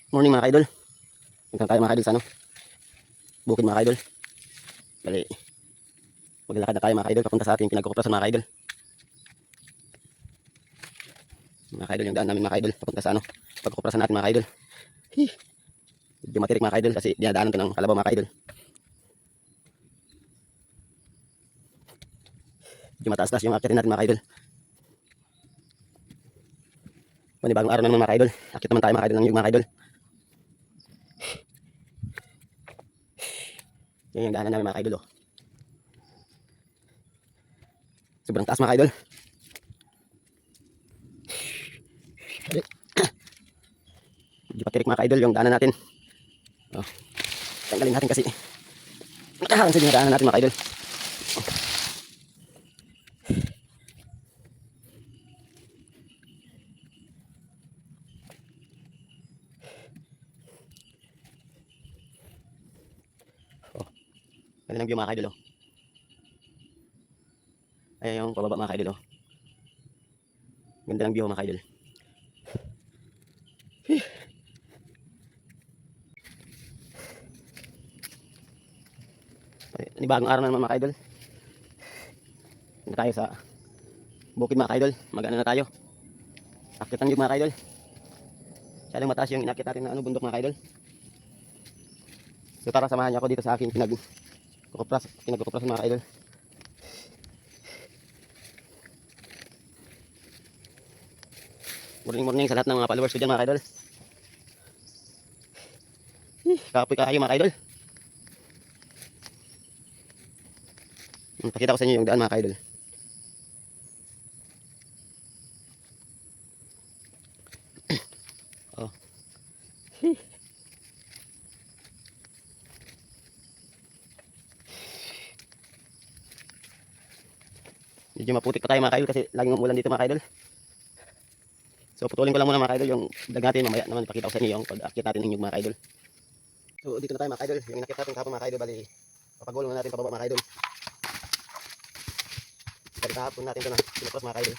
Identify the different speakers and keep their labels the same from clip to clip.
Speaker 1: Morning mga kaidol. Punta tayo mga kaidol sa ano? Bukid mga kaidol. Bali, maglalakad na tayo mga kaidol papunta sa ating pinagkukuprasan mga kaidol. Mga kaidol yung daan namin mga kaidol papunta sa ano? Pagkukuprasan natin mga kaidol. Medyo matirik mga kaidol kasi dinadaanan to ng kalabaw mga kaidol. Medyo mataas-taas yung akitin natin mga kaidol. Bagong araw na naman mga kaidol. Akit naman tayo mga kaidol ng mga kaidol. Yan yung daanan namin mga kaidol. Oh. Sobrang taas mga kaidol. Medyo patirik mga kaidol yung daanan natin. Oh. Tanggalin natin kasi nakaharang sa daanan natin mga kaidol. Oh. Ganda ng view mga kaidol. Oh. Ayan yung pababa mga kaidol. Oh. Ganda ng view mga kaidol. Bagong araw na naman mga kaidol. Punta tayo sa bukid mga kaidol. Mag-ano na tayo. Akitan yung mga kaidol. Masyadong mataas yung inakit natin na ano, bundok mga kaidol. So tara samahan niyo ako dito sa aking pinagkukupras mga kaidol. Morning sa lahat ng mga followers ko dyan mga kaidol. Kapoy kayo mga kaidol. Pakita ko sa inyo yung daan mga kaidol. Oh. Medyo maputik pa tayo mga kaidol kasi laging umulan dito mga kaidol. So putulin ko lang muna mga kaidol yung dag natin, mamaya naman ipakita ko sa inyo yung pag-akit natin ng mga kaidol. So dito na tayo mga kaidol, yung inakit natin kahapon mga kaidol, bali papagulong na natin pababa mga kaidol. Bali kahapon natin ito na pinapros mga kaidol.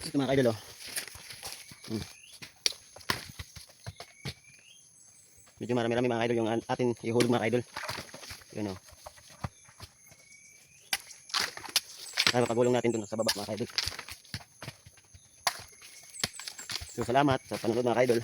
Speaker 1: Ito mga kaidol oh. Medyo marami-rami mga kaidol yung atin ihulog mga kaidol. Yun oh. Kaya mapagulong natin dun sa baba mga kaidol. So salamat sa panonood mga kaidol.